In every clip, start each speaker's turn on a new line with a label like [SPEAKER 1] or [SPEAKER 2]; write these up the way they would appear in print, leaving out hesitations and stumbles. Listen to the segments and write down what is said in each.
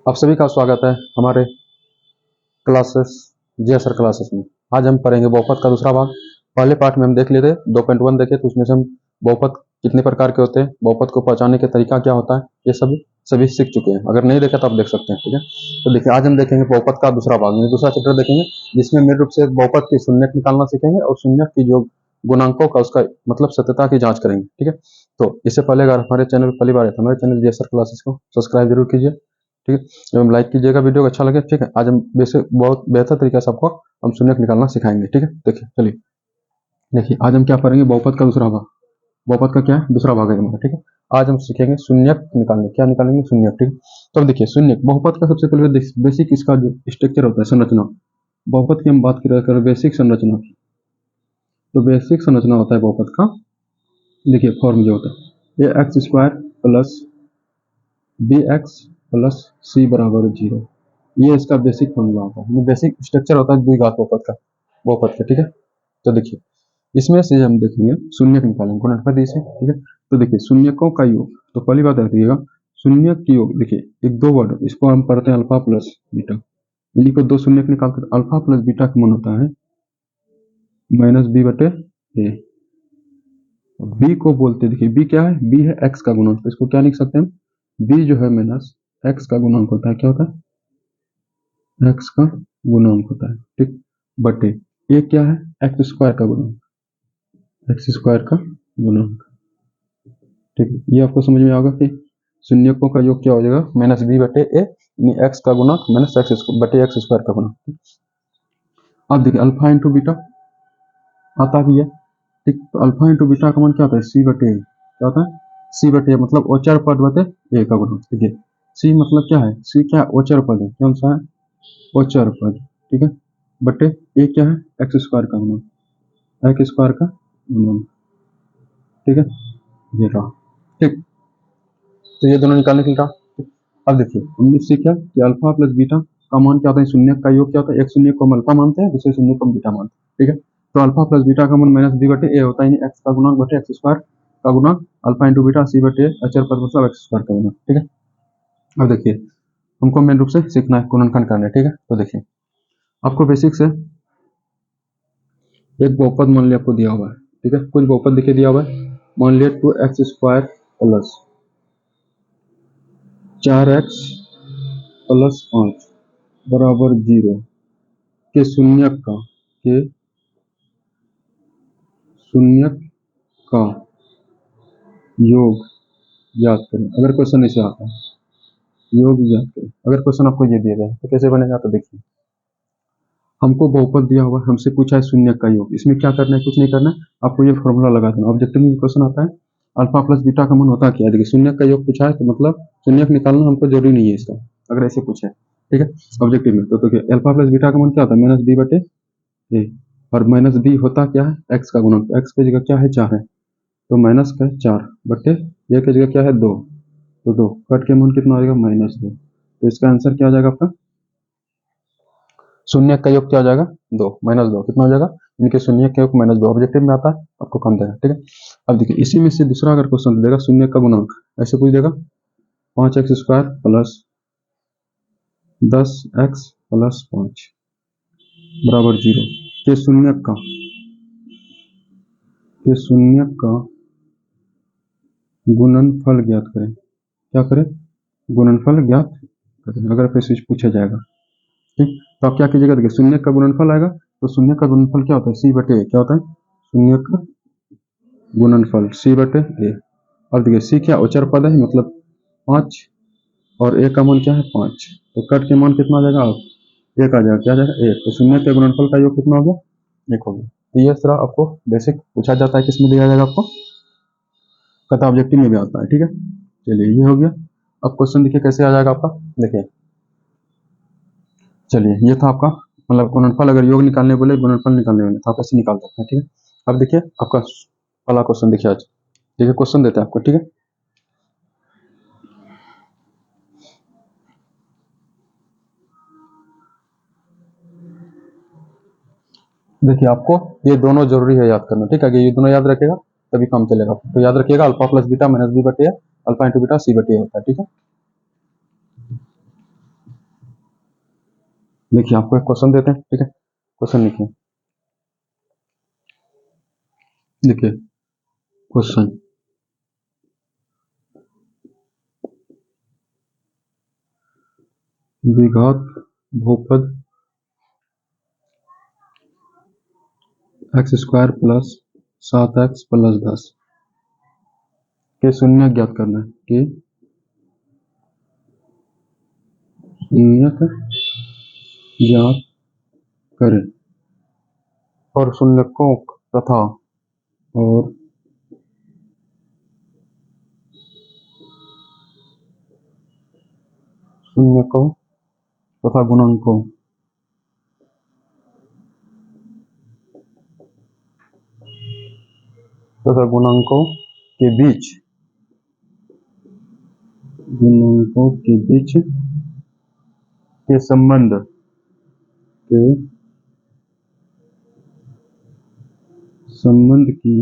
[SPEAKER 1] आप सभी का स्वागत है हमारे क्लासेस जेएसआर क्लासेस में। आज हम पढ़ेंगे बहुपद का दूसरा भाग। पहले पार्ट में हम देख लिए थे 2.1 देखे, तो उसमें से हम बहुपद कितने प्रकार के होते हैं, बहुपद को पहचानने का तरीका क्या होता है, ये सभी सीख चुके हैं। अगर नहीं देखा तो आप देख सकते हैं, ठीक है। तो देखिए, आज हम देखेंगे बहुपद का दूसरा भाग, दूसरा चैप्टर देखेंगे, जिसमें मेन रूप से बहुपद की शून्यक निकालना सीखेंगे और शून्यक की जो गुणांकों का उसका मतलब सत्यता की जांच करेंगे, ठीक है। तो इससे पहले अगर हमारे चैनल पहली बार है तो हमारे चैनल जेएसआर क्लासेस को सब्सक्राइब जरूर कीजिए, ठीक है, एवं लाइक कीजिएगा वीडियो को अच्छा लगे, ठीक है। आज हम बेसिक बहुत बेहतर तरीके से आपको हम शून्यक निकालना सिखाएंगे, ठीक है। देखिए, चलिए देखिए, आज हम क्या पढ़ेंगे, बहुपद का दूसरा भाग। बहुपद का क्या है, दूसरा भाग है हमारा, ठीक है। आज हम सीखेंगे शून्यक निकालने, क्या निकालेंगे, शून्यक, ठीक है। तो अब देखिए, शून्यक बहुपद का सबसे पहले बेसिक इसका जो स्ट्रक्चर होता है, संरचना। बहुपद की हम बात करें बेसिक संरचना की, तो बेसिक संरचना होता है बहुपद का। देखिए फॉर्म जो होता है, a x square plus b x plus c बराबर 0, ये इसका बेसिक फॉर्मूला होता है, ये बेसिक स्ट्रक्चर होता है द्विघात बहुपद का, ठीक है। तो देखिए, इसमें से हम देखेंगे शून्यक निकालेंगे, गुणनफल से, ठीक है। तो देखिए, शून्यकों का योग, तो पहली बात रखिएगा, शून्यक की योग। देखिए, एक दो वर्ड, इसको हम पढ़ते हैं अल्फा प्लस बीटा, इन्हीं को दो शून्यक निकालते हैं। अल्फा प्लस बीटा का मान होता है माइनस बी बटे ए। बी को बोलते हैं, देखिए बी क्या है, बी है एक्स का गुणक, तो इसको क्या लिख सकते हैं, बी जो है माइनस एक्स का गुणक होता है, क्या होता है, एक्स का गुणक होता है, ठीक। बटे ए क्या है, एक्स स्क्वायर का गुणक, एक्स स्क्वायर का गुणक, ठीक है। ये आपको समझ में आएगा कि शून्यकों का योग क्या हो जाएगा, माइनस बी बटे ए, यानी एक्स का गुणक माइनस एक्स बटे एक्स स्क्वायर का गुणक। अब देखिए, अल्फा इंटू बीटा आता भी है, ठीक। तो अल्फा इंटू बीटा का मान क्या होता है, सी बटे ए, क्या होता है, सी बटे ए, मतलब ओचर पद बटे ए का गुणक, ठीक है। सी मतलब क्या है, सी क्या है, ओचर पद है, कौन सा है, ओचर पद, ठीक है। बटे ए क्या है, एक्स स्क्वायर का गुणक, एक्स स्क्वायर का गुणक, ठीक है, ये रहा, ठीक। तो ये दोनों निकालने के लिए रहा। अब देखिए, हमने सीखा कि अल्फा प्लस बीटा का मान क्या होता है, शून्य का योग क्या होता है, एक शून्य को हम अल्फा मानते हैं, दूसरे शून्य को हम बीटा मानते हैं, ठीक है। तो अल्फा प्लस बीटा का मान माइनस बी बटे ए होता है, यानी एक्स का गुणक बटे एक्स स्क्वायर का गुणक, अल्फा इंटू बीटा सी बटे अचर पद मतलब एक्स स्क्वायर का गुणक, ठीक है। अब देखिए, हमको मेन रूप से सीखना है गुणनखंड करने, ठीक है। तो देखिए, आपको बेसिक से एक बहुपद मान लिया आपको दिया हुआ है, ठीक है, कुछ बहुपद देखिए दिया हुआ है। मान लिया 2x square plus 4x plus 5 बराबर 0 के शून्यक का योग याद करें। अगर क्वेश्चन ऐसे आता है, योग याद करें, अगर क्वेश्चन आपको ये दिया गया तो कैसे बनेगा, तो देखिए, हमको बहुपद दिया हुआ है, हमसे पूछा है शून्यक का योग, इसमें क्या करना है, कुछ नहीं करना है, आपको ये फॉर्मूला लगा देना। ऑब्जेक्टिव में क्वेश्चन आता है अल्फा प्लस बीटा का मान होता क्या है, देखिए शून्यक का योग पूछा है, तो मतलब शून्यक निकालना हमको जरूरी नहीं है इसका, अगर ऐसे पूछे, ठीक है, ऑब्जेक्टिव में। तो देखिए, अल्फा प्लस बीटा का मान क्या होता है, माइनस बी बटे ए, और माइनस बी होता क्या है, एक्स का गुणक, एक्स की जगह क्या है, 4 है, तो माइनस का 4 बटे ए की जगह क्या है, 2, तो 2 कट के मान कितना हो जाएगा, -2। तो इसका आंसर क्या हो जाएगा आपका, शून्य का योग क्या हो जाएगा, 2 -2 कितना हो जाएगा, इनके शून्य का योग -2 ऑब्जेक्टिव में आता है, आपको कम देगा, ठीक है। अब देखिए, इसी में से दूसरा अगर क्वेश्चन देगा शून्य का गुणक, ऐसे पूछ देगा 5x square plus 10x plus 5 बराबर 0 के शून्य का गुणनफल ज्ञात करें। क्या करें, गुणनफल ज्ञात करें, अगर फिर पूछा जाएगा, ठीक। तो आप क्या कीजिएगा, देखिए शून्य का गुणनफल आएगा, तो शून्य का गुणनफल क्या होता है, सी बटे ए, क्या होता है, शून्य का गुणनफल सी बटे ए। अब देखिए, सी क्या अचर पद है, मतलब 5, और ए का मान क्या है, 5, तो कट के मान कितना आ जाएगा, आप 1 आ जाएगा, क्या आ जाएगा, 1। तो शून्य के गुणनफल का योग कितना हो गया, 1 हो गया। तो ये तरह आपको बेसिक पूछा जाता है, किसमें दिया जाएगा आपको, कथा ऑब्जेक्टिव में भी आता है, ठीक है। चलिए, ये हो गया। अब क्वेश्चन देखिए कैसे आ जाएगा आपका, देखिए, चलिए, ये था आपका मतलब गुणनफल, अगर योग निकालने बोले, गुणनफल निकालने बोले, तो आप ऐसे निकाल सकते हैं, ठीक है। अब देखिए आपका पहला क्वेश्चन, देखिए आज देखिए क्वेश्चन देते हैं आपको, ठीक है। देखिए, आपको ये दोनों जरूरी है याद करना, ठीक है, अगर ये दोनों याद रखेगा तभी काम चलेगा। तो याद रखिएगा, alpha plus beta minus B बटे, अल्फा इंटू बीटा सी बटे होता है, ठीक है। देखिए आपको एक क्वेश्चन देते हैं, ठीक है, क्वेश्चन लिखिए। देखिए क्वेश्चन, द्विघात बहुपद x square plus 7x plus 10 के शून्य ज्ञात करना है, कि शून्यक ज्ञात करें और शून्यकों तथा और शून्यकों तथा गुणांकों के बीच के संबंध की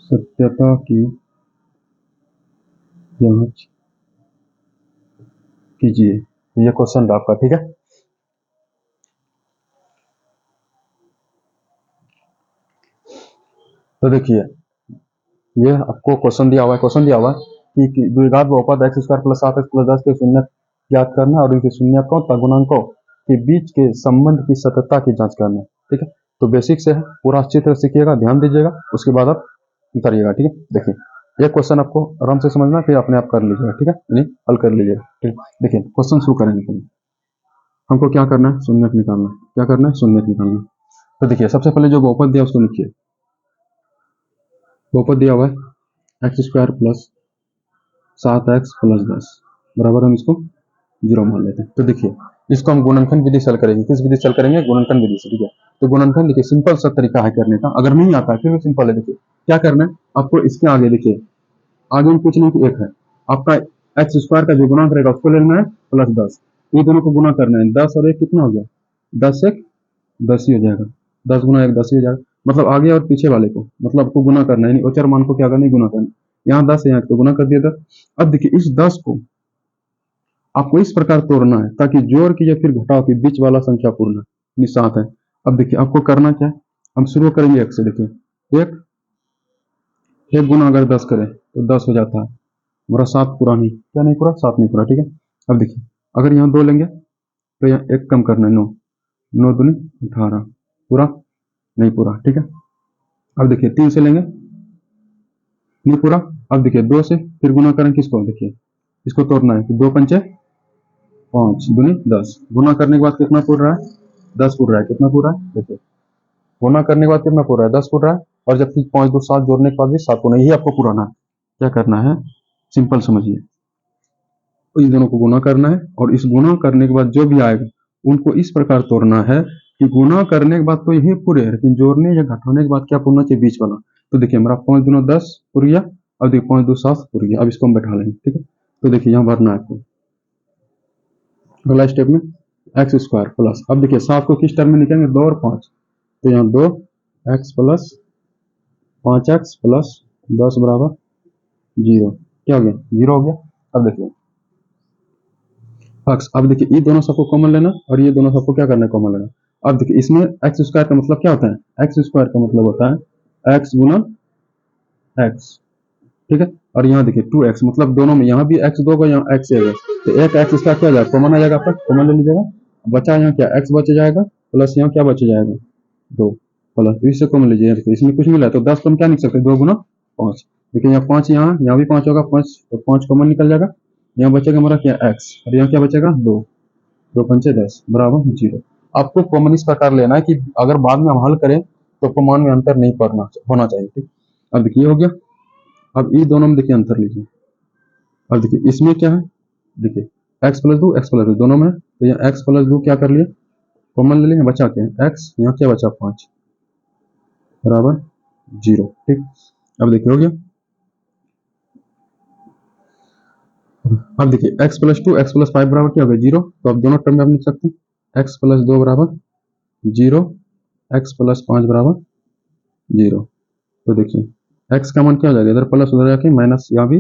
[SPEAKER 1] सत्यता की जांच कीजिए। ये क्वेश्चन था आपका, ठीक है। तो देखिए ये आपको क्वेश्चन दिया हुआ है कि द्विघात बहुपद x square plus 7x plus 10 के शून्य ज्ञात करना और इनके शून्यकों तथा गुणांकों के बीच के संबंध की सत्यता की जांच करना, ठीक है। तो बेसिक से है, पूरा अच्छी तरह सीखिएगा, ध्यान दीजिएगा, उसके बाद आप करिएगा, ठीक है। देखिए ये क्वेश्चन आपको आराम से समझना, फिर अपने आप कर लीजिएगा, ठीक है, यानी हल कर लीजिएगा, ठीक है। देखिए क्वेश्चन शुरू करेंगे पहले, हमको क्या करना है, शून्यक निकालना है। क्या करना है, शून्यक निकालना है। तो देखिए सबसे पहले जो बहुपद दिया उसको लिखिए। बहुपद दिया हुआ है x square plus 7x plus 10 बराबर, हम इसको 0 मान लेते हैं। तो देखिए इसको हम गुणनखंड विधि से हल करेंगे। किस विधि से हल करेंगे, गुणनखंड विधि से, ठीक है। तो गुणनखंड देखिए सिंपल सा तरीका है करने का, अगर नहीं आता है फिर भी सिंपल है। देखिए क्या करना है आपको, इसके आगे देखिए, आगे हम कुछ नहीं, एक है आपका एक्स स्क्वायर का जो गुणांक रहेगा उसको लेना है प्लस 10, ये दोनों को गुना करना है। 10 और 1 कितना हो गया, 10 1 10 ही हो जाएगा, 10 गुना 1 10 ही हो जाएगा। मतलब आगे और पीछे वाले को, मतलब आपको गुना करना है, अचर मान को क्या करना है, गुना करना है। यहाँ 10 है, यहाँ तो गुना कर दिया 10। अब देखिए इस 10 को आपको इस प्रकार तोड़ना है ताकि जोड़ की या फिर घटाव की बीच वाला संख्या पूर्ण निशात है। अब देखिए आपको करना क्या है, हम शुरू करेंगे 1 से। देखिए एक गुना अगर 10 करें तो 10 हो जाता है, हमारा 7 पूरा नहीं, क्या नहीं पूरा, 7 नहीं पूरा, ठीक है। अब देखिए अगर यहाँ 2 लेंगे तो यहाँ 1 कम करना है, 9 9 दूनी 18, पूरा नहीं पूरा, ठीक है। अब देखिए 3 से लेंगे, नहीं पूरा। अब देखिए 2 से फिर गुना करें किसको, देखिए इसको तोड़ना है, 2 पंचे 5 दूनी 10, गुना करने के बाद कितना पूर रहा है, 10 पूर रहा है। कितना पूरा है, देखिए गुना करने के बाद कितना पूरा है, 10 पूर रहा है। और जबकि 5 2 7 जोड़ने के बाद भी 7 पूरा, यही आपको पुराना है। क्या करना है, सिंपल समझिए, तो इन दोनों को गुना करना है और इस गुना करने के बाद जो भी आएगा उनको इस प्रकार तोड़ना है कि गुना करने के बाद तो यही पूरे है, लेकिन जोड़ने या घटाने के बाद क्या पूरना चाहिए, बीच वाला। तो देखिए हमारा 5 दूना 10 पूर गया, अब देखिए 5 2 7 पूर गया। अब इसको हम बैठा लेंगे, ठीक है। तो देखिए यहाँ भरना है आपको, अगला स्टेप में एक्स स्क्वायर प्लस, अब देखिए 7 को किस टर्म में निकालेंगे, 2 और 5, तो यहाँ 2 एक्स प्लस 5x प्लस 10 बराबर 0। क्या हो गया, 0 हो गया। अब देखिए एक्स, अब देखिए ये दोनों सबको कॉमन लेना और ये दोनों सबको क्या करना है, कॉमन लेना। अब देखिए इसमें एक्स स्क्वायर का मतलब क्या होता है, एक्स स्क्वायर का मतलब होता है एक्स गुना एक्स, ठीक है। और यहाँ देखिए 2x, मतलब दोनों में, यहाँ भी x दो, यहाँ x है, तो एक x इसका क्या जाएगा, कॉमन आ जाएगा, आपका कॉमन ले लीजिएगा। बचा यहाँ क्या, x बच जाएगा, प्लस यहाँ क्या बच जाएगा, 2 प्लस, इससे कॉमन लीजिए। देखिए इसमें कुछ मिला है तो 10 तो हम क्या लिख सकते हैं, 2 गुना 5। देखिए यहाँ 5, यहाँ भी 5 होगा, 5 तो 5 कॉमन निकल जाएगा। यहाँ बचेगा हमारा क्या, x, और यहाँ क्या बचेगा, 2 2 पंचे 10 बराबर 0। आपको कॉमन इस प्रकार लेना है कि अगर बाद में हम हल करें तो कॉमन में अंतर नहीं पड़ना होना चाहिए, ठीक। अब देखिए हो गया। अब ये दोनों में देखिए अंतर लीजिए। अब देखिए इसमें क्या है, देखिए x प्लस 2 x प्लस 2 दोनों में, तो यहाँ x प्लस 2 क्या कर लिए, कॉमन ले लिए, बचा क्या है x, यहाँ क्या बचा 5 बराबर 0, ठीक। अब देखिए हो गया। अब देखिए x प्लस 2 x प्लस 5 बराबर क्या हो गया, 0। तो अब दोनों टर्म में हम लिख सकते हैं x प्लस 2 बराबर 0, x प्लस 5 बराबर 0। तो देखिए x का मान क्या हो जाएगा, इधर प्लस, उधर जाके माइनस, यहाँ भी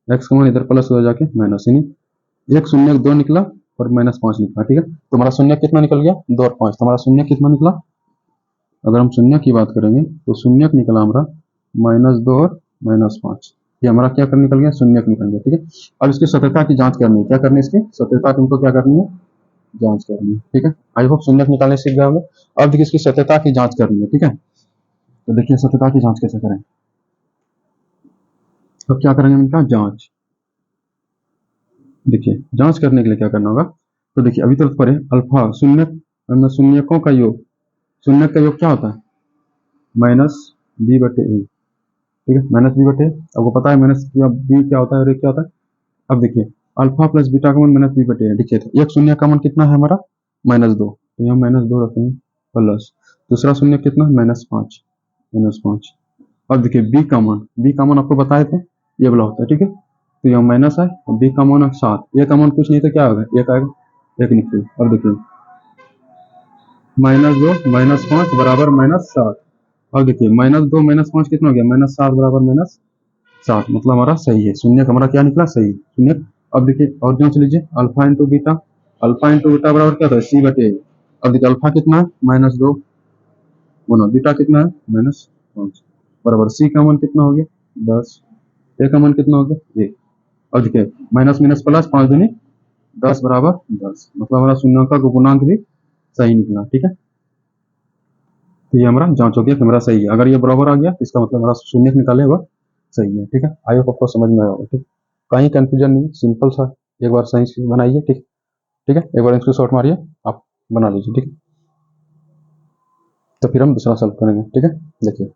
[SPEAKER 1] एक्स का मान इधर प्लस हो जाके माइनस, यानी एक शून्य दो निकला और -5 निकला, ठीक है। तो हमारा शून्य कितना निकल गया, 2 और 5, तो हमारा शून्य कितना निकला, अगर हम शून्य की बात करेंगे तो शून्य निकला हमारा -2 और -5, ये हमारा क्या कर निकल गया, शून्य निकल गया, ठीक है। अब इसकी सत्यता की जांच करनी है, क्या करनी है, इसकी सत्यता तुमको क्या करनी है, जांच करनी है, ठीक है। आई होप शून्य निकालने सीख गए होंगे। अब देखिए इसकी सत्यता की जांच करनी है, ठीक है। तो देखिए सत्यता की जांच कैसे करें, तो क्या करेंगे हम, क्या जांच, देखिए जांच करने के लिए क्या करना होगा, तो देखिए अभी तक पढ़े अल्फा शून्यकों का योग, शून्य का योग क्या होता है, -b/a, ठीक है, -b/a, आपको पता है माइनस बी क्या होता है और ए क्या होता है। अब देखिए अल्फा प्लस बीटा का मान -b/a है, देखिए तो एक शून्य का मान कितना है हमारा, -2, तो यहाँ -2 रखेंगे, प्लस दूसरा शून्य कितना, -5, -5। अब देखिए बी का मान आपको बताए थे ये वाला होता है, ठीक है। तो यहाँ माइनस है, बी का मान 7, ए का मान कुछ नहीं तो क्या होगा, एक आएगा, एक निकले। अब देखिए -2 -5 बराबर -7, अब देखिए -2 -5 कितना हो गया, -7 बराबर -7, मतलब हमारा सही है, शून्य का हमारा क्या निकला, सही शून्य। अब देखिए और जांच लीजिए, अल्फा इंटू बीटा बराबर क्या था, c/a। अब देखिए अल्फा कितना है, -2 गुना बीटा कितना है, -5 बराबर सी का मान कितना हो गया, 10, ए का मान कितना हो गया, 1। अब देखिए माइनस माइनस प्लस 5 दूनी 10 बराबर 10, मतलब हमारा शून्य का गुणांक भी सही निकला, ठीक है। तो ये हमारा जांच हो गया कि हमारा सही है, अगर ये बराबर आ गया तो इसका मतलब हमारा शून्य निकाले हुआ सही है, ठीक है। आई होप आपको समझ में आया होगा, ठीक, कहीं कंफ्यूजन नहीं, सिंपल सा, एक बार सही से बनाइए, ठीक, ठीक है, एक बार इसको शॉर्ट मारिए, आप बना लीजिए, ठीक है। तो फिर हम दूसरा सॉल्व करेंगे, ठीक है। देखिए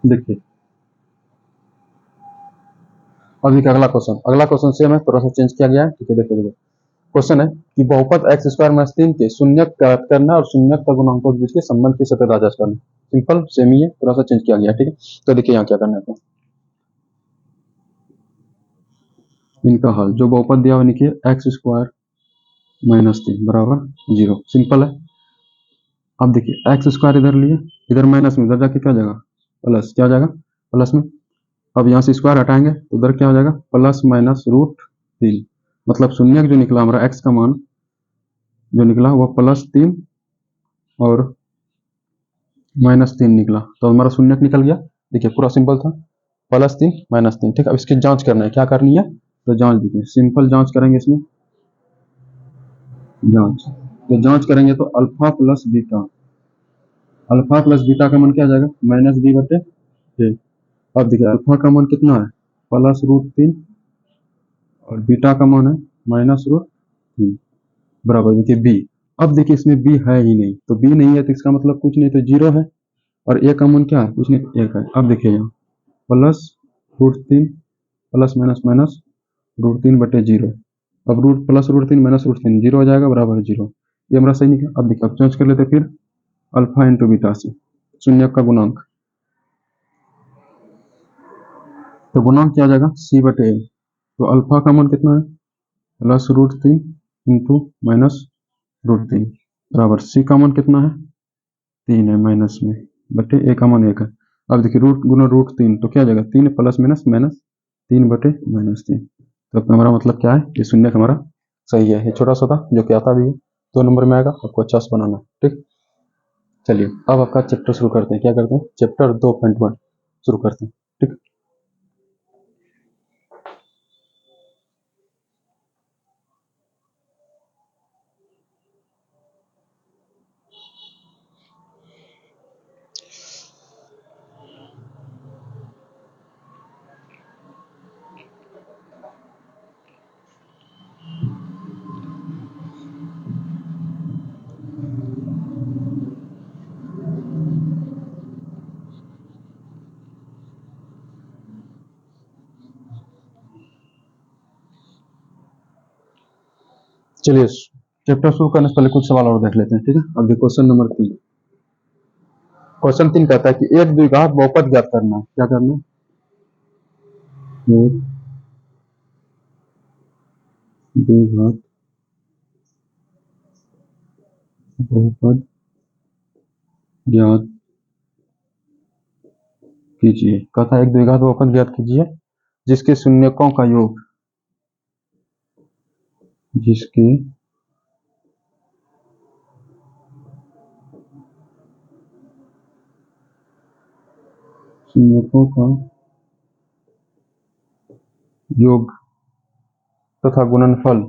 [SPEAKER 1] देखिए अभी का अगला क्वेश्चन से हमें थोड़ा सा चेंज किया गया है, ठीक है। देखिए देखिए क्वेश्चन है कि बहुपद x² - 3 के शून्यक ज्ञात करना और शून्यक का गुणांकों के बीच के संबंध की सत्यता जांच करना, सिंपल सेम ही है, थोड़ा सा चेंज किया गया है, ठीक है। तो देखिए यहाँ क्या करना है आपको, इनका हल जो बहुपद दिया हुआ लिखिए x² - 3 बराबर 0, सिंपल है। अब देखिए x² इधर लिए, इधर माइनस में, इधर जाके क्या जाएगा, प्लस, क्या जाएगा, प्लस में। अब यहाँ से स्क्वायर हटाएंगे तो उधर क्या हो जाएगा, +-√3, मतलब शून्य जो निकला हमारा x का मान जो निकला वो +3 और -3 निकला, तो हमारा शून्य निकल गया। देखिए पूरा सिंपल था, +3 -3, ठीक है। अब इसकी जांच करना है, क्या करनी है, तो जांच देखिए, सिंपल जांच करेंगे इसमें, जांच, तो जांच करेंगे तो अल्फा प्लस बीटा का मान क्या आ जाएगा, -b/a। अब देखिए अल्फा का मान कितना है, +√3 और बीटा का मान है -√3 बराबर, देखिए बी। अब देखिए इसमें बी है ही नहीं, तो बी नहीं है तो इसका मतलब कुछ नहीं, तो 0 है, और ए का मान क्या है, कुछ नहीं, 1 है। अब देखिए यहाँ +√3 प्लस माइनस माइनस √3/0, अब +√3 -√3 0 हो जाएगा, बराबर 0, ये हमारा सही निकला। अब देखिए अब चेंज कर लेते फिर अल्फा इंटू बीटा से, शून्य का गुणांक, तो गुणांक क्या आ जाएगा, c/a। तो अल्फा का मान कितना है, +√3 इंटू -√3 बराबर सी का मान कितना है, 3 है माइनस में, बटे ए का मान 1 है। अब देखिए रूट गुना √3 तो क्या आ जाएगा, 3 प्लस माइनस माइनस 3/-3, तो अपना हमारा मतलब क्या है, ये शून्य हमारा सही है। ये छोटा सा था जो कि आता भी है, 2 नंबर में आएगा, आपको अच्छा से बनाना है, ठीक। चलिए अब आपका चैप्टर शुरू करते हैं, क्या करते हैं, चैप्टर 2.1 शुरू करते हैं, ठीक। चलिए चैप्टर शुरू करने से पहले कुछ सवाल और देख लेते हैं, ठीक है। अब देखो क्वेश्चन नंबर 3। क्वेश्चन 3 कहता है कि एक द्विघात बहुपद ज्ञात करना है। क्या करना है? एक द्विघात बहुपद ज्ञात कीजिए। कहता है एक द्विघात बहुपद ज्ञात कीजिए जिसके शून्यकों का योग, जिसके शून्यकों का योग तथा गुणनफल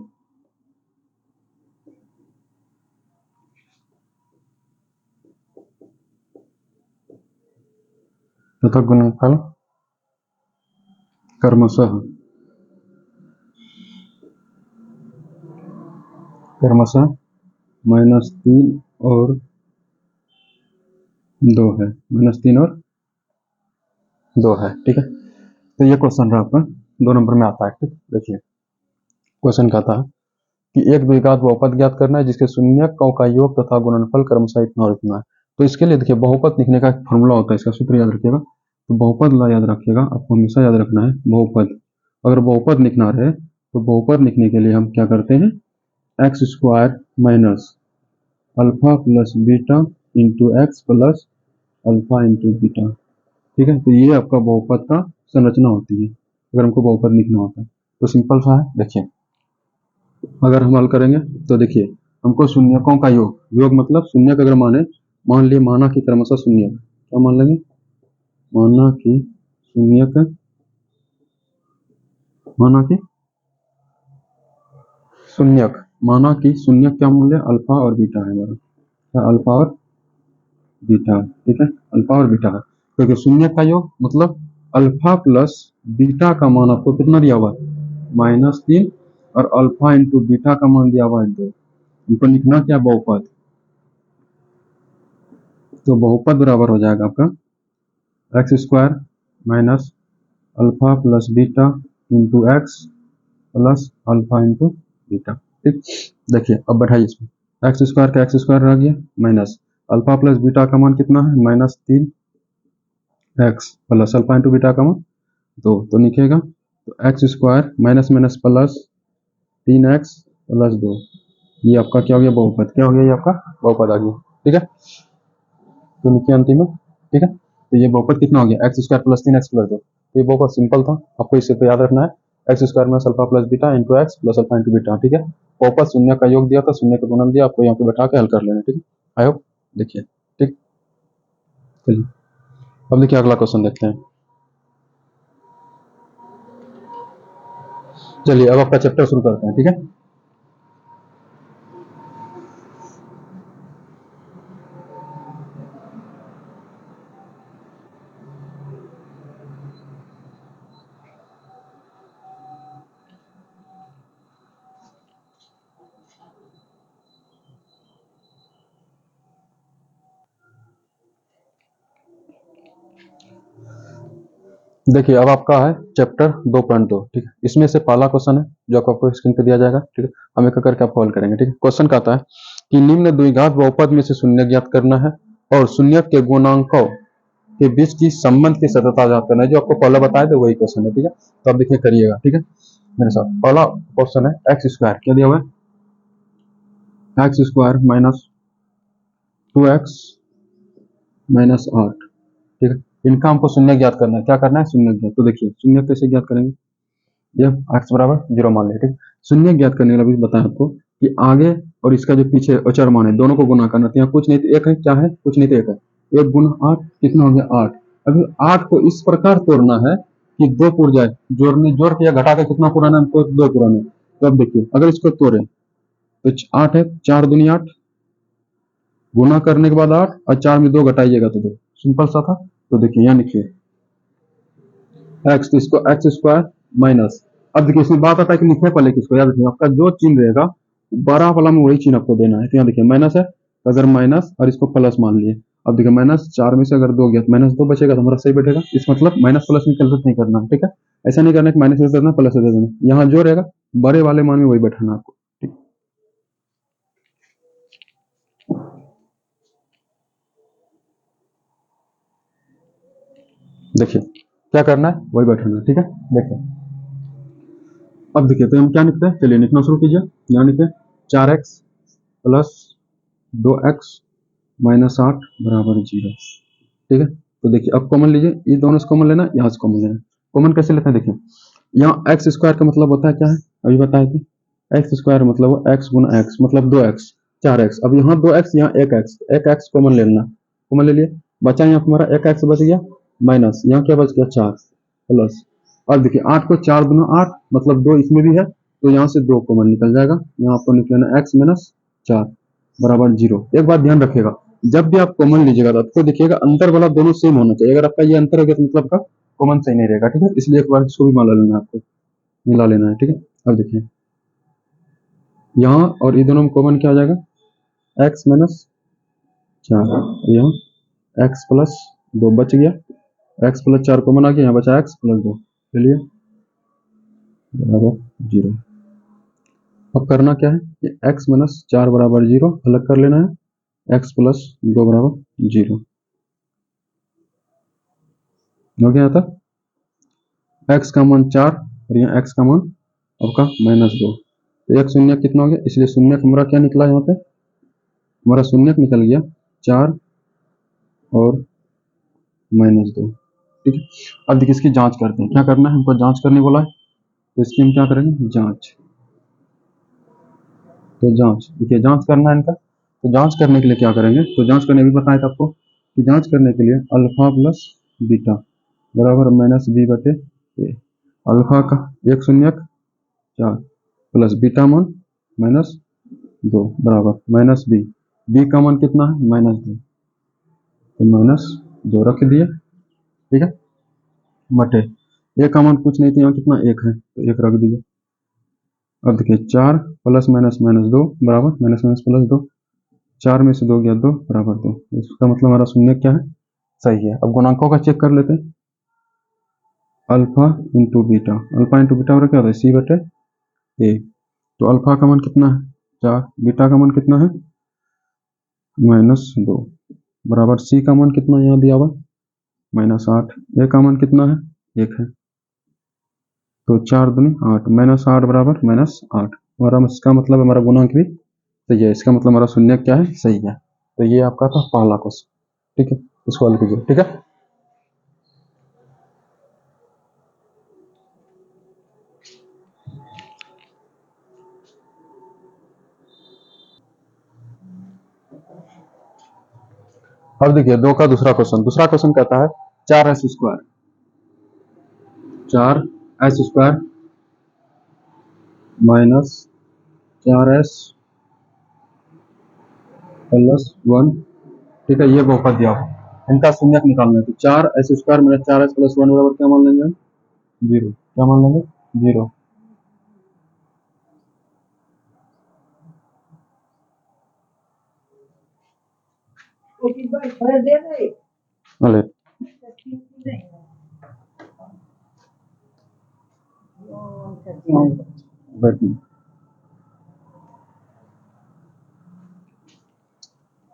[SPEAKER 1] क्रमशः -3 और 2 है। -3 और 2 है, ठीक है। तो ये क्वेश्चन रहा आपका 2 नंबर में आता है, ठीक। देखिए क्वेश्चन कहता है कि एक द्विघात बहुपद ज्ञात करना है जिसके शून्यकों का योग तथा गुणनफल क्रमशः इतना और इतना है। तो इसके लिए देखिए बहुपद लिखने का एक फॉर्मूला होता है, इसका सूत्र याद रखिएगा। तो बहुपद ला याद रखिएगा, आपको हमेशा याद रखना है बहुपद। अगर बहुपद लिखना रहे तो बहुपद लिखने के लिए हम क्या करते हैं, x square minus alpha plus beta into x plus alpha into beta, ठीक है। तो ये आपका बहुपद का संरचना होती है अगर हमको बहुपद लिखना होता है। तो सिंपल सा है, देखिए अगर हम हल करेंगे तो देखिए हमको शून्यकों का योग, योग मतलब शून्यक अगर माना कि क्रमशः शून्यक, क्या मान लेंगे, माना कि शून्यक, माना कि शून्यक क्या मूल्य, अल्फा और बीटा है हमारा, क्या अल्फा और बीटा, ठीक है, अल्फा और बीटा है। क्योंकि शून्यक का योग मतलब अल्फा प्लस बीटा का मान आपको कितना दिया हुआ है, -3 और अल्फा इंटू बीटा का मान दिया हुआ है 2। इनको लिखना क्या, बहुपद। तो बहुपद बराबर हो जाएगा आपका x square minus alpha plus beta into x plus alpha into beta, ठीक। देखिए अब बैठाइए इसमें, एक्स स्क्वायर का एक्स स्क्वायर रह गया माइनस अल्फा प्लस बीटा का मान कितना है, -3 x plus alpha into beta का मान 2। तो लिखेगा तो x square minus minus plus 3x plus 2, ये आपका क्या हो गया, बहुपद। क्या हो गया, ये आपका बहुपद आ गया, ठीक है। तो लिखिए अंतिम में, ठीक है। तो ये बहुपद कितना हो गया, x square plus 3x plus 2। तो ये बहुपद सिंपल था, आपको इसे तो याद रखना है, x square minus alpha plus beta into x plus alpha into beta, ठीक है। बहुपद शून्य का योग दिया था, शून्य का गुणन दिया, आपको यहाँ पे बैठा के हल कर लेना, ठीक है। आई होप देखिए, ठीक। चलिए अब देखिए अगला क्वेश्चन देखते हैं। चलिए अब आपका चैप्टर शुरू करते हैं, ठीक है। देखिए अब आपका है चैप्टर 2.2, ठीक है। इसमें से पहला क्वेश्चन है जो आपको स्क्रीन पे दिया जाएगा, ठीक है। हम एक करके आपको हल करेंगे, ठीक है। क्वेश्चन कहता है कि निम्न द्विघात बहुपद में से शून्य ज्ञात करना है और शून्य के गुणांकों के बीच की संबंध की सततता ज्ञात करना है। जो आपको पहले बताया था वही क्वेश्चन है, ठीक है। तो आप देखिए करिएगा, ठीक है मेरे साथ। पहला क्वेश्चन है एक्स स्क्वायर, क्या दिया हुआ है, x square minus 2x minus 8, ठीक है। इनका हमको शून्य ज्ञात करना है। क्या करना है, शून्य ज्ञात। तो देखिए शून्य कैसे ज्ञात करेंगे, ये x बराबर 0 मान लिया, ठीक। शून्य ज्ञात करने के लिए बताया आपको कि आगे और इसका जो पीछे अचर मान है दोनों को गुना करना है। यहाँ कुछ नहीं तो एक है, क्या है, कुछ नहीं तो एक है, 1 गुना 8 कितना हो गया 8। अभी 8 को इस प्रकार तोड़ना है कि 2 पूर जाए, जोड़ के या घटा के कितना पुराना है, हमको 2 पुराना है। तो अब देखिए अगर इसको तोड़े तो 8 है, 4 दूनी 8, गुना करने के बाद 8 और 4 में 2 घटाइएगा तो 2, सिंपल सा था। तो देखिए यहाँ लिखिए एक्स, तो इसको एक्स स्क्वायर माइनस, अब देखिए इसमें बात आता है कि लिखने पहले किसको, याद रखिए आपका जो चिन्ह रहेगा बड़ा वाला में वही चिन्ह आपको देना है। तो यहाँ देखिए माइनस है, तो अगर माइनस और इसको प्लस मान लिए, अब देखिए -4 में से अगर 2 गया तो -2 बचेगा, तो हमारा सही बैठेगा। इस मतलब माइनस प्लस में कैलकुलेट नहीं करना है, ठीक है। ऐसा नहीं करना कि माइनस से देना प्लस से दे देना, यहाँ जो रहेगा बड़े वाले मान में वही बैठाना आपको, ठीक। देखिए क्या करना है वही बैठाना है, ठीक है। देखिए अब देखिए तो हम क्या लिखते हैं, चलिए लिखना शुरू कीजिए। यहाँ लिखे 4x प्लस 2x माइनस 8 बराबर 0, ठीक है। तो देखिए अब कॉमन लीजिए, ये दोनों से कॉमन लेना, यहाँ से कॉमन लेना। कॉमन कैसे लेते हैं, देखिए यहाँ एक्स स्क्वायर का मतलब होता है क्या है, अभी बताए थे। एक्स स्क्वायर मतलब एक्स गुना एक्स मतलब 2x 4x। अब यहाँ 2x यहाँ 1x, 1x कॉमन ले लेना, कॉमन ले लिए, बचा यहाँ हमारा 1x बच गया, माइनस यहाँ क्या बच गया 4 प्लस। और देखिए 8 को 4 गुना 8 मतलब 2 इसमें भी है, तो यहाँ से 2 कॉमन निकल जाएगा, यहाँ आपको निकलेना x माइनस 4 बराबर 0। एक बात ध्यान रखिएगा, जब भी आप कॉमन लीजिएगा तो आपको देखिएगा अंतर वाला दोनों सेम होना चाहिए। अगर आपका ये अंतर हो गया तो मतलब आपका कॉमन सही नहीं रहेगा, ठीक है। इसलिए एक बार इसको भी मिला लेना है, आपको मिला लेना है, ठीक है। अब देखिए यहाँ और ये दोनों में कॉमन क्या आ जाएगा, x माइनस 4, यहाँ x प्लस 2 बच गया, x प्लस 4 कॉमन आ गया, यहाँ बचा x प्लस 2, चलिए बराबर 0। अब करना क्या है, ये x माइनस 4 बराबर 0 अलग कर लेना है, x प्लस 2 बराबर 0 हो गया था। x का मान 4 और यहाँ x का मान आपका माइनस 2, तो एक शून्य कितना हो गया, इसलिए शून्य हमारा क्या निकला, यहाँ पे हमारा शून्य निकल गया 4 और माइनस 2, ठीक है। अब देखिए इसकी जांच करते हैं, क्या करना है हमको, जांच करने बोला है, तो इसकी हम क्या करेंगे, जांच। तो जांच देखिए जांच करना है इनका, तो जांच करने के लिए क्या करेंगे, तो जांच करने भी बताया था आपको कि जांच करने के लिए अल्फा प्लस बीटा बराबर माइनस बी बटे ए। अल्फा का एक शून्य 4 प्लस बीटा मान माइनस 2 बराबर माइनस बी, बी का मान कितना है माइनस 2, तो माइनस 2 रख दिए, ठीक है, बटे ए का मान कुछ नहीं, तो यहाँ कितना 1 है, तो 1 रख दिए। अब देखिए 4 प्लस माइनस माइनस 2 बराबर माइनस माइनस प्लस 2, 4 में से 2 गया 2 बराबर 2, इसका मतलब हमारा शून्य क्या है, सही है। अब गुणांकों का चेक कर लेते हैं, alpha into beta, alpha into beta क्या होता है सी बटे ए, तो अल्फा का मान कितना है 4, बीटा का मान कितना है माइनस 2 बराबर सी का मान कितना यहाँ दिया हुआ माइनस 8, ए का मान कितना है 1 है, तो 4 दूनी 8 माइनस 8 बराबर माइनस 8, हमारा इसका मतलब हमारा गुणांक भी सही है, इसका मतलब हमारा शून्य क्या है सही है। तो ये आपका था पहला क्वेश्चन, ठीक है, इसको हल कीजिए, ठीक है। अब देखिए 2 का दूसरा क्वेश्चन कहता है 4s square, 4s square minus 4s plus 1, ठीक है, ये बहुपद दिया हुआ, इनका शून्यक निकालना है, तो 4s square minus 4s plus 1 बराबर क्या मान लेंगे, 0, क्या मान लेंगे 0। अरे बैठिए,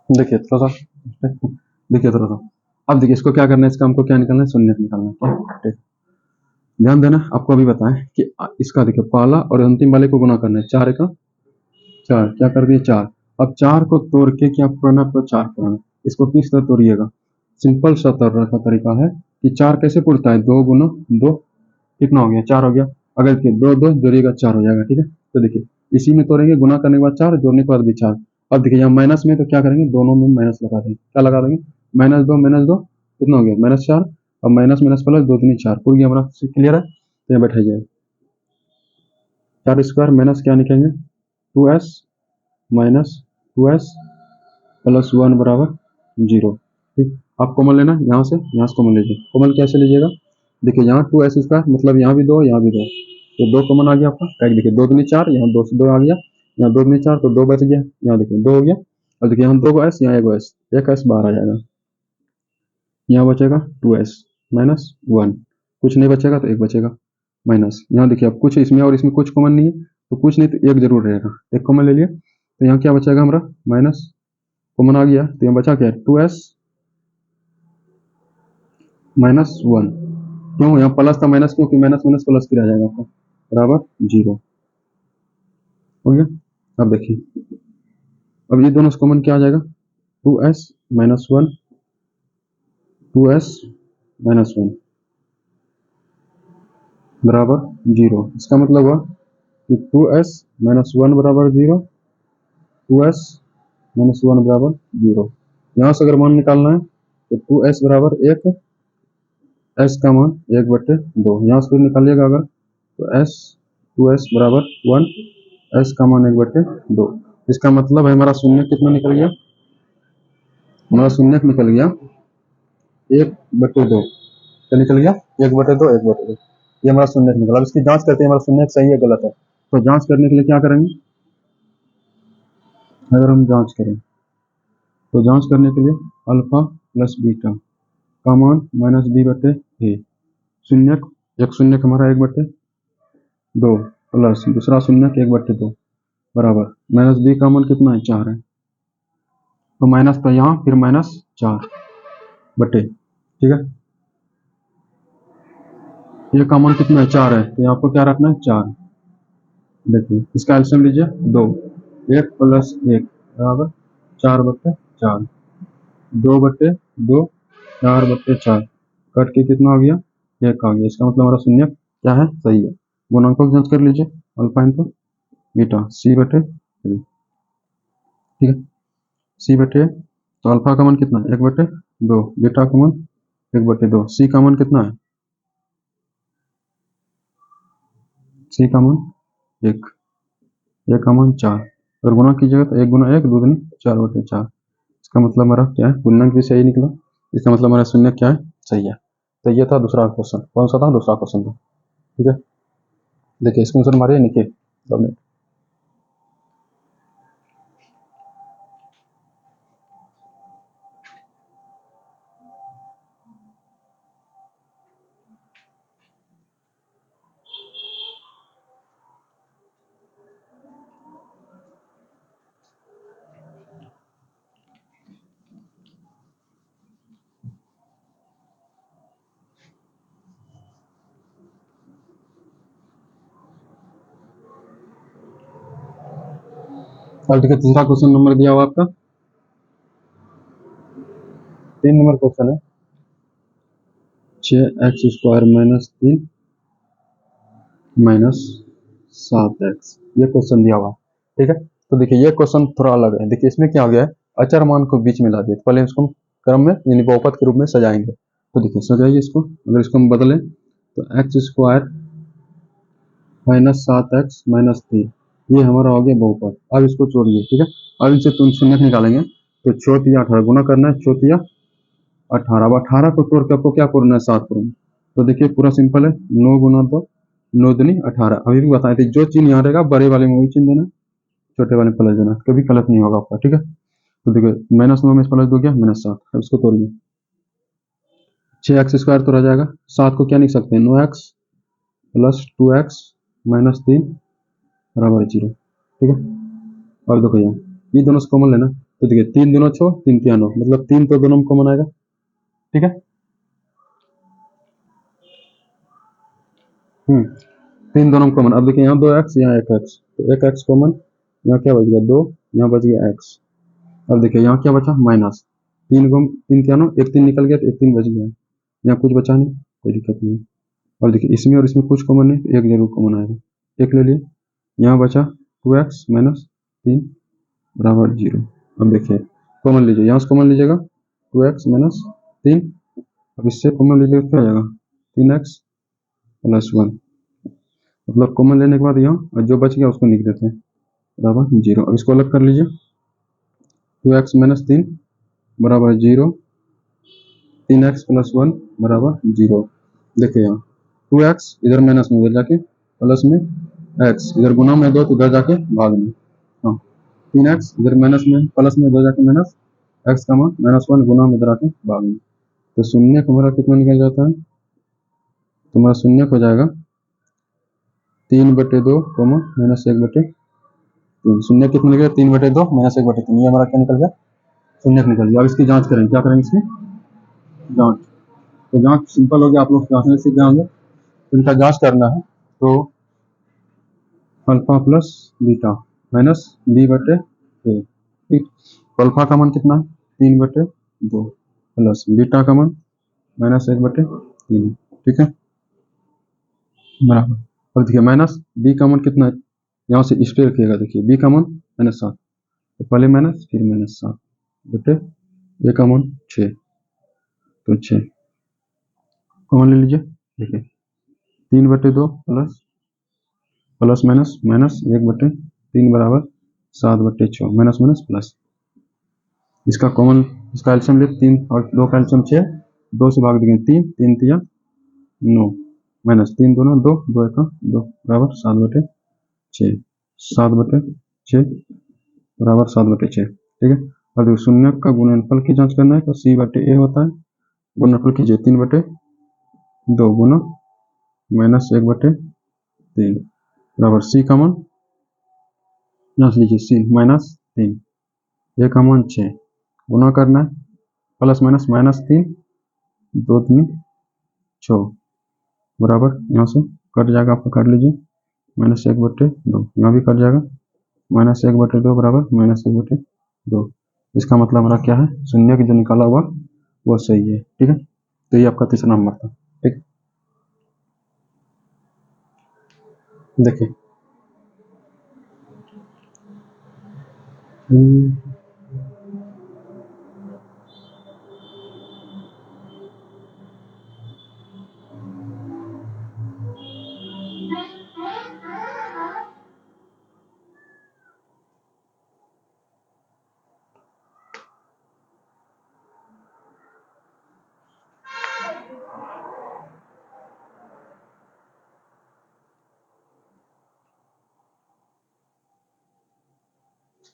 [SPEAKER 1] देखिए थोड़ा सा देखिए थोड़ा सा, अब देखिए इसको क्या करना है, इसका हमको क्या निकालना है, शून्य निकालना है, ठीक। ध्यान देना, आपको अभी बताएं कि इसका देखिए पहला और अंतिम वाले को गुना करना है, 4 का 4 क्या कर दिए 4, अब 4 को तोड़ के क्या करना, आपको 4 करना, इसको किस तरह तोड़िएगा, सिंपल सा तोड़ने का तरीका है कि 4 कैसे पुड़ता है, 2 गुना 2 कितना हो गया 4 हो गया, अगर देखिए 2 2 जोड़िएगा 4 हो जाएगा, ठीक है। तो देखिए इसी में तोड़ेंगे, गुना करने के बाद 4, जोड़ने के बाद भी 4। अब देखिए यहाँ माइनस में तो क्या करेंगे, दोनों में माइनस लगा देंगे, क्या लगा देंगे माइनस 2 कितना हो गया माइनस 4, अब माइनस माइनस प्लस 2 3 4, पूरी हमारा क्लियर है, तो यहाँ बैठाइए 4 स्क्वायर माइनस क्या निकलेंगे 2s माइनस 2s प्लस 1 बराबर 0, ठीक। आप कॉमन लेना यहाँ से कॉमन लीजिए, कॉमन कैसे लीजिएगा, देखिए यहाँ 2s स्क्वायर मतलब यहाँ भी 2 यहाँ भी 2, तो 2 कॉमन आ गया आपका, देखिए 2 दूनी 4, यहाँ 2 से 2 आ गया, यहाँ 2 दूनी 4 तो 2 बच गया, यहाँ देखिए 2 हो गया, और देखिए यहाँ 2 को s, यहाँ 1 s, एक s बाहर आ जाएगा, यहाँ बचेगा 2s माइनस 1, कुछ नहीं बचेगा तो 1 बचेगा माइनस, यहाँ देखिए अब कुछ इसमें और इसमें कुछ कॉमन नहीं है, तो कुछ नहीं तो 1 जरूर रहेगा, 1 कॉमन ले लिया, तो यहाँ क्या बचेगा हमारा माइनस कॉमन आ गया, तो यहाँ बचा क्या 2s -1। क्यों यहाँ प्लस था माइनस, क्योंकि माइनस माइनस प्लस की रह जाएगा आपका, बराबर 0 हो गया। अब देखिए, अब ये दोनों कॉमन क्या आ जाएगा, 2s माइनस 1, 2s माइनस 1 बराबर 0। इसका मतलब हुआ कि 2s माइनस 1 बराबर 0, 2s माइनस 1 बराबर 0। यहाँ से अगर मान निकालना है तो 2s बराबर 1, s का मान 1/2। यहाँ से फिर निकालिएगा अगर तो टू एस बराबर 1, s का मान 1/2। इसका मतलब है हमारा शून्य कितना निकल गया, हमारा शून्य निकल गया 1/2। क्या निकल गया, 1/2, 1/2। ये हमारा शून्य निकला। अब इसकी जांच करते हैं हमारा शून्य सही है गलत है। तो जांच करने के लिए क्या करेंगे, अगर हम जांच करें तो जांच करने के लिए अल्फा प्लस बीटा का मान -b/a, शून्य एक शून्य हमारा 1/2 प्लस दूसरा शून्य 1/2 बराबर -b का मान कितना है, 4 है। तो माइनस तो यहाँ फिर -4 बटे, ठीक है। ये का मान कितना है, 4 है, तो आपको क्या रखना है, 4। देखिए इसका एलसीएम लीजिए 2, 1 प्लस 1 बराबर 4/4, 2/2, 4/4 कट के कितना हो गया, 1 आ गया। इसका मतलब हमारा शून्य क्या है, सही है। गुणांकों की जांच कर लीजिए, अल्फा इंटू बीटा c/3, ठीक है। c/, तो अल्फा का मान कितना है, 1/2, बीटा का मान 1/2, सी का मान कितना है, सी का मान 1, ए का मान 4। अगर गुना कीजिएगा तो 1 गुना 1 2 दूनी 4/4। इसका मतलब हमारा क्या है, गुणनक भी सही निकला। इसका मतलब हमारा शून्य क्या है, सही है। तो ये था दूसरा क्वेश्चन। कौन सा था, दूसरा क्वेश्चन था, ठीक है। देखिए इसको आंसर हमारे लिखिए, और देखिए तीसरा क्वेश्चन नंबर दिया हुआ आपका 3 नंबर क्वेश्चन है, 6x² - 3 -7x, ये क्वेश्चन दिया हुआ, ठीक है। तो देखिए ये क्वेश्चन थोड़ा अलग है। देखिए इसमें क्या हो गया है, अचर मान को बीच में ला दिया। पहले इसको हम क्रम में यानी बहुपद के रूप में सजाएंगे। तो देखिए सजाइए इसको, अगर इसको हम बदलें तो x² - 7x - 3, ये हमारा हो गया बहुपद। अब इसको जोड़िए, ठीक है। अब इनसे तुम शून्य निकालेंगे तो 4×3 18 गुना करना है, 4×3 18। अब 18 को तोड़ के आपको क्या करना है, 7 करना। तो देखिए पूरा सिंपल है, 9 गुना 2 9 दूनी 18। अभी भी बताए थे जो चिन्ह यहाँ रहेगा बड़े वाले में वही चिन्ह देना, छोटे वाले में प्लस देना, कभी गलत नहीं होगा आपका, ठीक है। तो देखिए -9 में प्लस 2 गया -7। अब इसको तोड़िए, 6x² तो रह जाएगा, 7 को क्या लिख सकते हैं, 9x प्लस 2x - 3 बराबर 0, ठीक है। और देखो यहाँ ये दोनों से कॉमन लेना, तो देखिए 3 दूना 6 3 3 9, मतलब 3 तो दोनों में कॉमन आएगा, ठीक है। 3 दोनों में कॉमन। अब देखिए यहाँ 2x यहाँ 1x, तो 1x कॉमन, यहाँ क्या बच गया 2, यहाँ बच गया x। अब देखिए यहाँ क्या बचा, माइनस 3 को 3 क्या नो 1 3 निकल गया तो 1 3 बच गया, यहाँ कुछ बचा नहीं, कोई दिक्कत नहीं। अब देखिए इसमें और इसमें कुछ कॉमन नहीं, तो 1 जरूर कॉमन आएगा, 1 ले लिए। यहाँ बचा 2x - 3 बराबर 0। अब देखिए कॉमन लीजिए, यहाँ से कॉमन लीजिएगा 2x - 3, अब इससे कॉमन लीजिएगा क्या आ जाएगा, 3x + 1, मतलब कॉमन लेने के बाद यहाँ जो बच गया उसको लिख देते हैं बराबर 0। अब इसको अलग कर लीजिए, 2x - 3 बराबर 0, 3x + 1 बराबर 0। देखिए यहाँ 2x इधर माइनस में, उधर जाके प्लस में, x इधर गुना में 2 तो इधर जाके भाग में, हाँ 3x इधर माइनस में प्लस में, इधर जाके माइनस, x का मान -1 गुना में इधर आके भाग में। तो शून्य हमारा कितना निकल जाता है, तो हमारा शून्य हो जाएगा 3/2 -1/3। शून्य कितना निकल गया, 3/2 -1/3, ये हमारा क्या निकल गया, शून्य निकल गया। अब इसकी जांच करें, क्या करेंगे इसकी जांच, तो जांच सिंपल हो गया, आप लोग जांचने सीख गए होंगे। तो इनका जांच करना है, तो alpha plus beta minus B बटे ए, ठीक। तो अल्फा का मान कितना है, 3/2 प्लस बीटा का मान -1/3, ठीक है, बराबर। अब देखिए माइनस बी का मान कितना है, यहाँ से स्टेप रखिएगा, देखिए बी का मान -7, तो पहले माइनस फिर -7 बटे ए का मान 6, तो 6 कॉमन ले लीजिए, देखिए 3/2 प्लस प्लस माइनस माइनस 1/3 बराबर 7/6, माइनस माइनस प्लस। इसका कॉमन, इसका एल्सियम ले, 3 और 2 का एल्सियम 6, 2 से भाग देंगे 3, 3 तिया 9, माइनस 3 दूना 2, 2 1 2 बराबर 7/6, 7/6 बराबर 7/6, ठीक है। और देखो शून्य का गुणनफल की जांच करना है, तो c/a होता है, गुणनफल कीजिए 3/2 गुना -1/3 बराबर c का मान जांच लीजिए, c -3, a का मान 6, गुना करना है, प्लस माइनस -3, 2 3 6 बराबर, यहाँ से कट जाएगा, आपका कर लीजिए, -1/2, यहाँ भी कट जाएगा, -1/2 बराबर -1/2। इसका मतलब हमारा क्या है, शून्य की जो निकाला हुआ वो सही है, ठीक है। तो ये आपका तीसरा नंबर था, ठीक। देखिए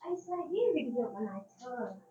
[SPEAKER 2] ऐसा ही वीडियो बनाए थे।